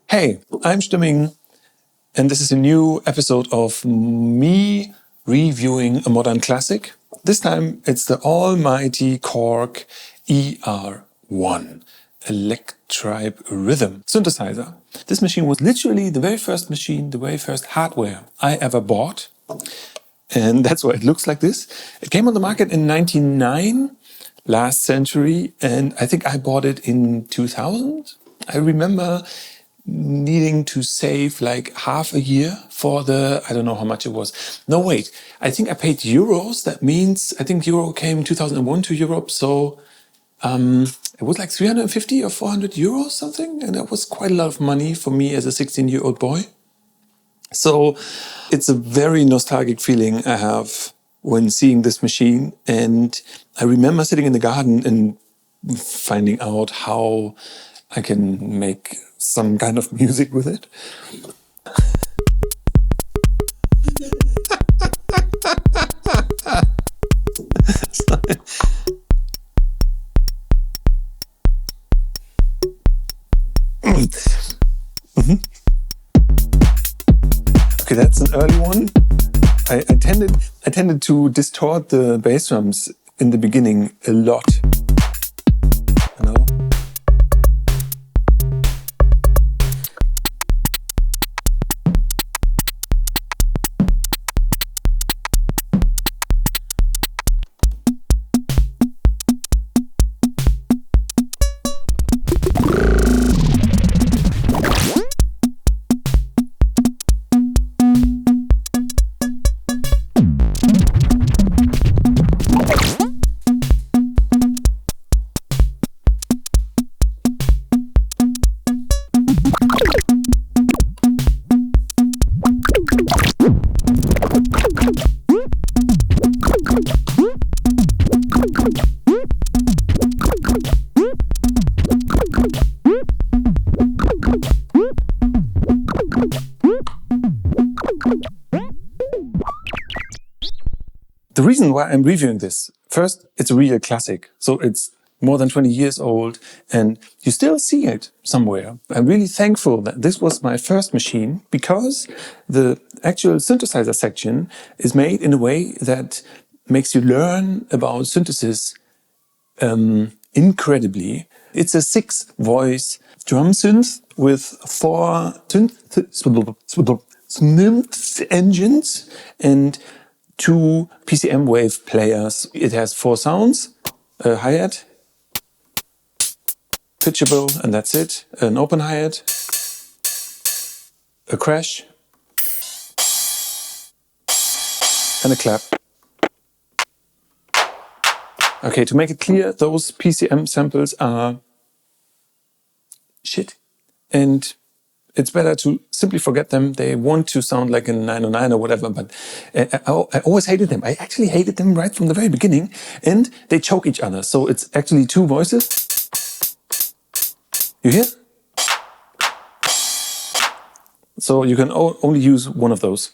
Hey, I'm Stimming, and this is a new episode of me reviewing a modern classic. This time it's the almighty Korg ER-1 Electribe Rhythm synthesizer. This machine was literally the very first machine, the very first hardware I ever bought. And that's why it looks like this. It came on the market in 1999, last century, and I think I bought it in 2000. I remember needing to save like half a year for the, I don't know how much it was. No, wait, I think I paid euros. That means I think euro came 2001 to Europe. So it was like 350 or 400 euros something. And that was quite a lot of money for me as a 16-year-old boy. So it's a very nostalgic feeling I have when seeing this machine. And I remember sitting in the garden and finding out how I can make some kind of music with it. Okay, that's an early one. I tended to distort the bass drums in the beginning a lot. You know? The reason why I'm reviewing this, first, it's a real classic. So it's more than 20 years old and you still see it somewhere. I'm really thankful that this was my first machine because the actual synthesizer section is made in a way that makes you learn about synthesis incredibly. It's a 6-voice drum synth with 4 synth engines and 2 PCM wave players. It has 4 sounds, a hi-hat, pitchable, and that's it, an open hi-hat, a crash, and a clap. Okay, to make it clear, those PCM samples are shit. And it's better to simply forget them. They want to sound like a 909 or whatever, but I always hated them. I actually hated them right from the very beginning, and they choke each other. So it's actually 2 voices. You hear? So you can only use one of those.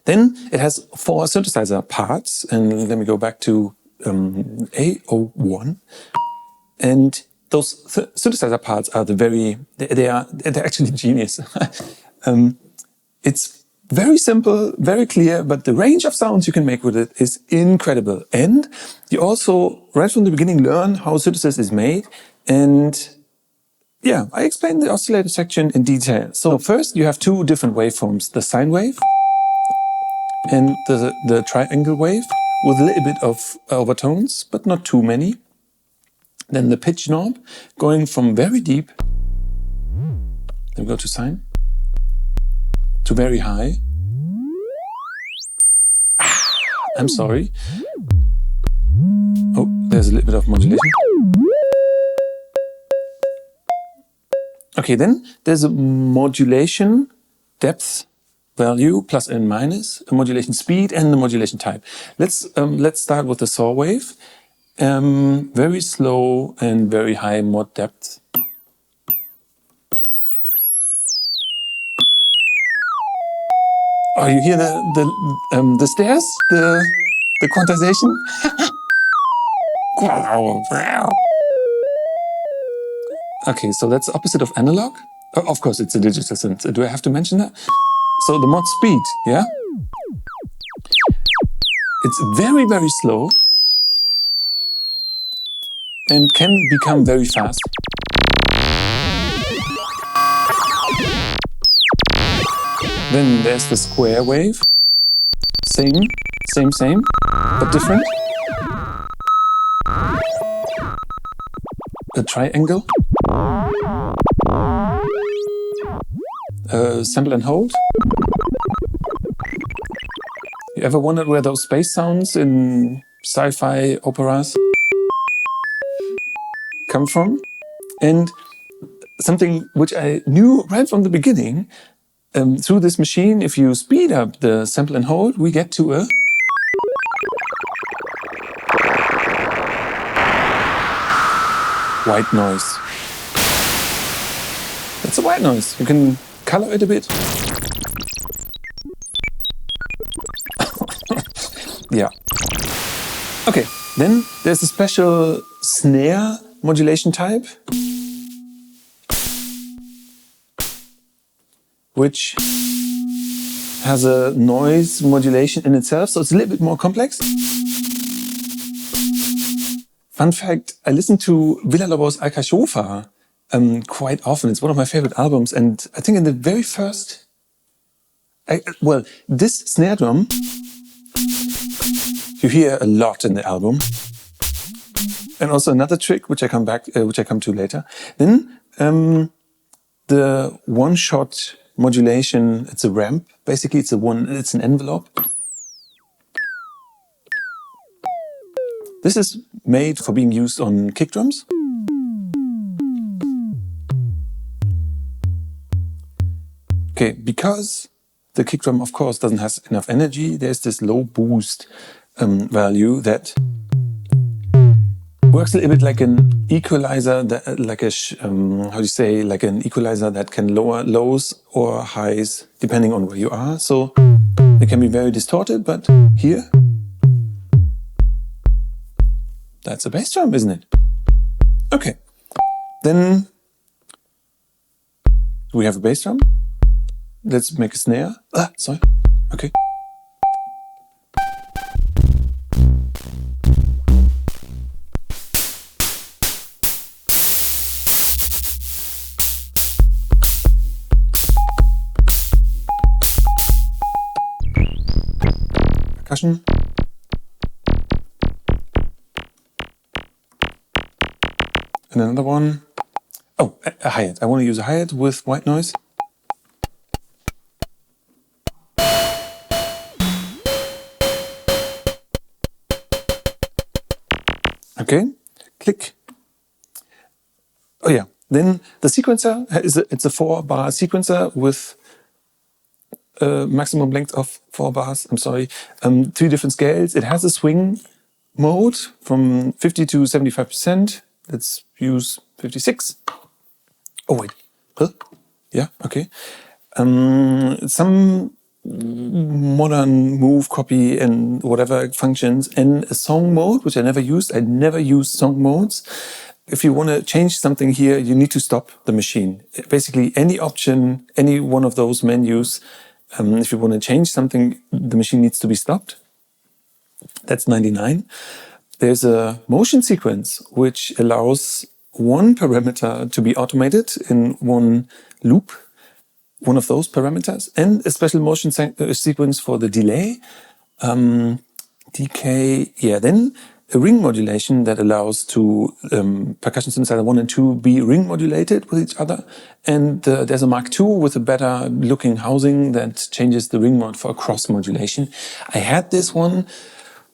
Then it has 4 synthesizer parts, and let me go back to A01. And those synthesizer parts are they're actually genius. It's very simple, very clear, but the range of sounds you can make with it is incredible. And you also, right from the beginning, learn how synthesis is made. And yeah, I explained the oscillator section in detail. So first you have 2 different waveforms, the sine wave and the triangle wave with a little bit of overtones, but not too many. Then the pitch knob going from very deep, then we go to sine, to very high. I'm sorry. Oh, there's a little bit of modulation. Okay, then there's a modulation depth value, plus and minus, a modulation speed, and the modulation type. Let's start with the saw wave. Very slow and very high mod depth. Oh, you hear the stairs, the quantization. Okay, so that's the opposite of analog. Oh, of course, it's a digital synth. Do I have to mention that? So the mod speed, yeah? It's very, very slow and can become very fast. Then there's the square wave. Same, but different. A triangle. Sample and hold. You ever wondered where those space sounds in sci-fi operas come from? And something which I knew right from the beginning, through this machine, if you speed up the sample and hold, we get to a white noise. It's a white noise. You can color it a bit. Yeah. Okay, then there's a special snare modulation type, which has a noise modulation in itself, so it's a little bit more complex. Fun fact, I listen to Villa-Lobos Alcachofa quite often. It's one of my favorite albums, and I think in the very first... this snare drum you hear a lot in the album. And also another trick, which I come to later. Then the one-shot modulation, it's a ramp. Basically, it's an envelope. This is made for being used on kick drums. Okay, because the kick drum, of course, doesn't have enough energy, there's this low boost value that works a little bit like an equalizer, like an equalizer that can lower lows or highs depending on where you are. So they can be very distorted, but here, that's a bass drum, isn't it? Okay, then we have a bass drum. Let's make a snare. Sorry. Okay. Percussion. And another one. Oh, a hi-hat. I want to use a hi-hat with white noise. Okay, click. Oh yeah, then the sequencer it's a 4-bar sequencer with a maximum length of 4 bars. I'm sorry, 3 different scales. It has a swing mode from 50 to 75%. Let's use 56. Oh wait, huh? Yeah, okay. Some modern move, copy, and whatever functions, and a song mode, which I never used. I never use song modes. If you want to change something here, you need to stop the machine. Basically, any option, any one of those menus, if you want to change something, the machine needs to be stopped. That's 99. There's a motion sequence, which allows one parameter to be automated in one loop, one of those parameters, and a special motion sequence for the delay. Decay, yeah, then a ring modulation that allows to percussion synthesizer 1 and 2 be ring modulated with each other. And there's a Mark II with a better looking housing that changes the ring mod for a cross modulation. I had this one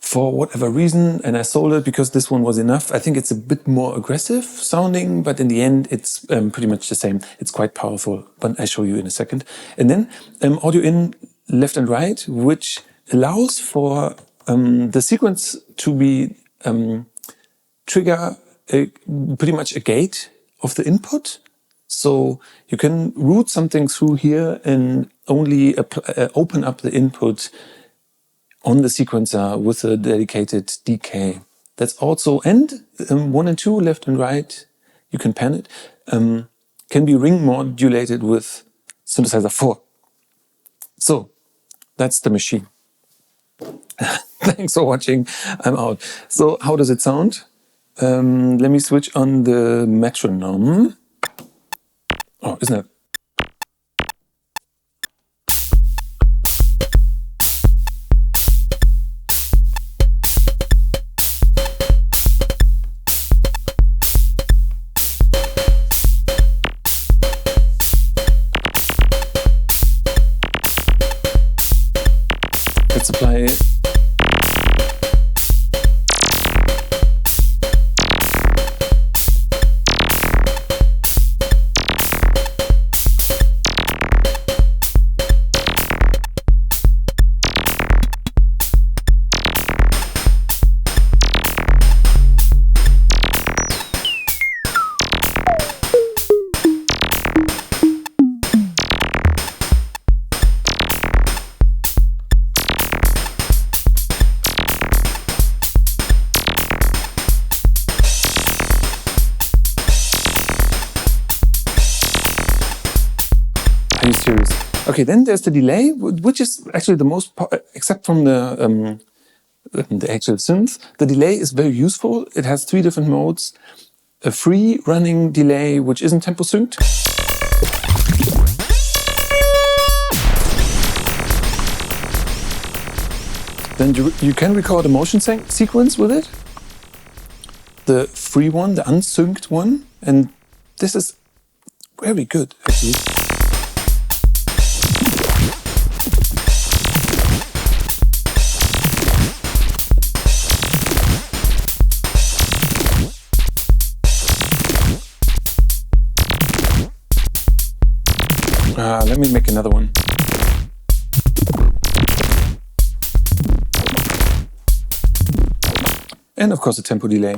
for whatever reason, and I sold it because this one was enough. I think it's a bit more aggressive sounding, but in the end, it's pretty much the same. It's quite powerful, but I'll show you in a second. And then audio in left and right, which allows for the sequence to be trigger pretty much a gate of the input. So you can route something through here and only open up the input on the sequencer with a dedicated decay. That's also, and 1 and 2, left and right, you can pan it, can be ring modulated with Synthesizer 4. So that's the machine. Thanks for watching. I'm out. So how does it sound? Let me switch on the metronome. Oh, isn't it? Let's apply Are you serious? Okay, then there's the delay, which is actually the most, except from the actual synth. The delay is very useful. It has 3 different modes. A free running delay, which isn't tempo synced. Then you can record a motion sequence with it. The free one, the unsynced one. And this is very good, actually. Let me make another one. And of course a tempo delay.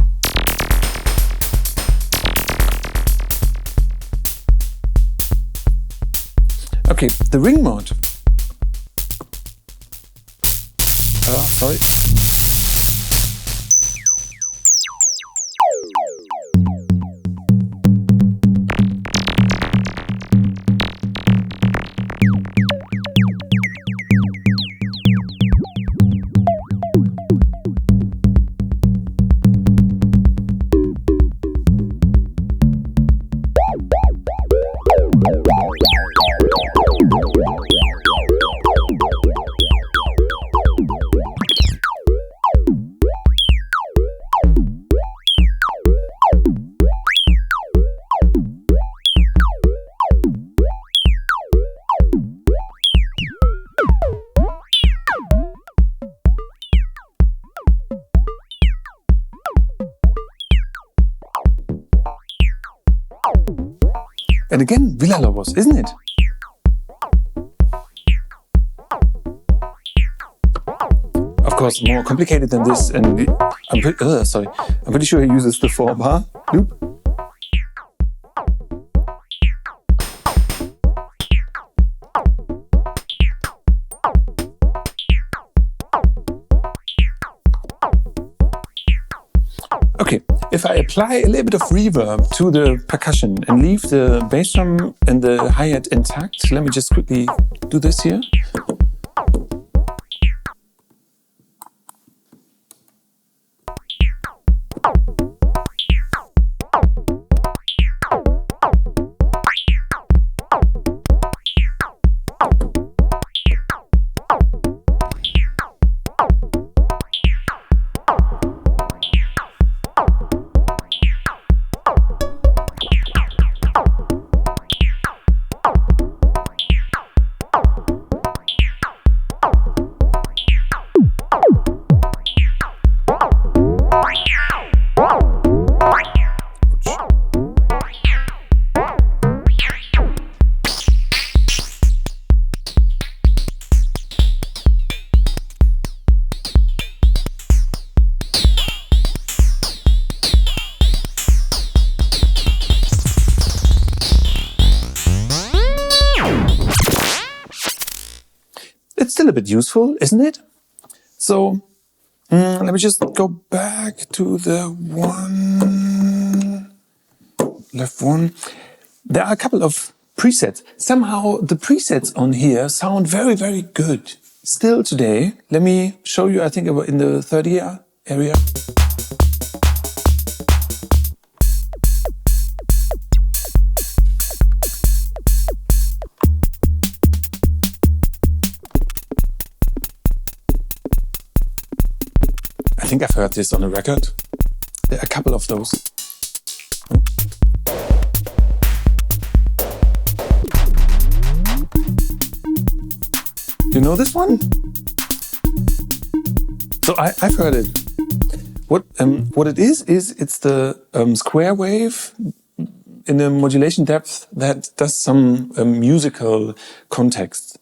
Okay, the ring mod. Oh, sorry. And again, Villa-Lobos, isn't it? Of course, more complicated than this, and I'm pretty sure he uses the 4-bar loop. Okay, if I apply a little bit of reverb to the percussion and leave the bass drum and the hi-hat intact, let me just quickly do this here. It's still a bit useful, isn't it? So let me just go back to the one. left one. There are a couple of presets. Somehow the presets on here sound very, very good. Still today, let me show you, I think in the third ear area. I think I've heard this on a record. There are a couple of those. You know this one? So I've heard it. What it is it's the square wave in a modulation depth that does some musical context.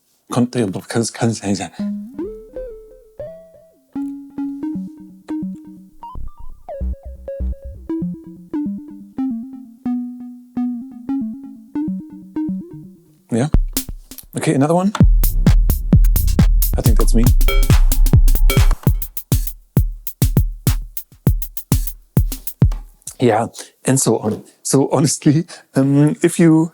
Yeah. Okay, another one. I think that's me. Yeah, and so on. So honestly, if you,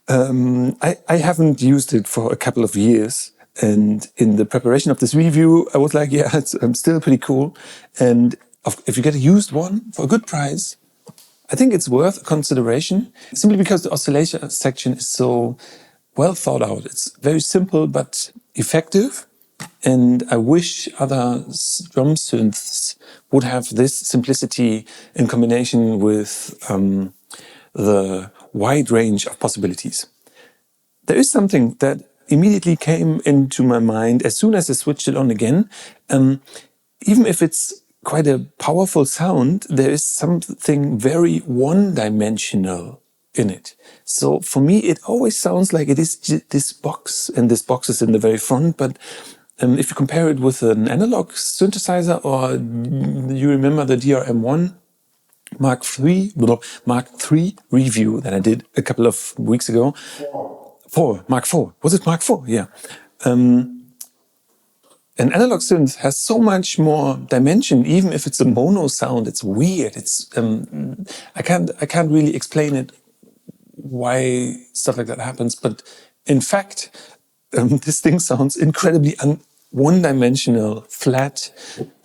I haven't used it for a couple of years, and in the preparation of this review, I was like, yeah, it's still pretty cool. And if you get a used one for a good price, I think it's worth consideration, simply because the oscillator section is so well thought out. It's very simple but effective. And I wish other drum synths would have this simplicity in combination with the wide range of possibilities. There is something that immediately came into my mind as soon as I switched it on again. Even if it's quite a powerful sound, there is something very one-dimensional in it. So for me, it always sounds like it is this box, and this box is in the very front, but if you compare it with an analog synthesizer, or you remember the ER-1 Mark III review that I did a couple of weeks ago. Mark IV. Was it Mark IV? Yeah. An analog synth has so much more dimension, even if it's a mono sound. It's weird. It's I can't really explain it why stuff like that happens, but in fact, this thing sounds incredibly one-dimensional, flat,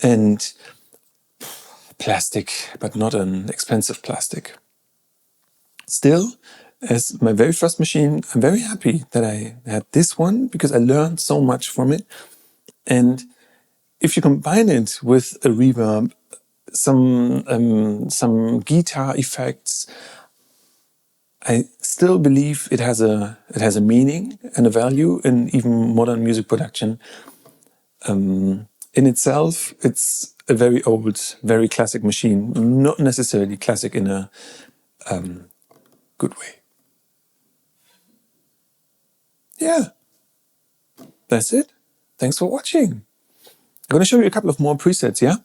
and plastic, but not an expensive plastic. Still, as my very first machine, I'm very happy that I had this one, because I learned so much from it. And if you combine it with a reverb, some guitar effects, I still believe it has a meaning and a value in even modern music production. In itself, it's a very old, very classic machine, not necessarily classic in a good way. Yeah, that's it. Thanks for watching. I'm going to show you a couple of more presets, yeah?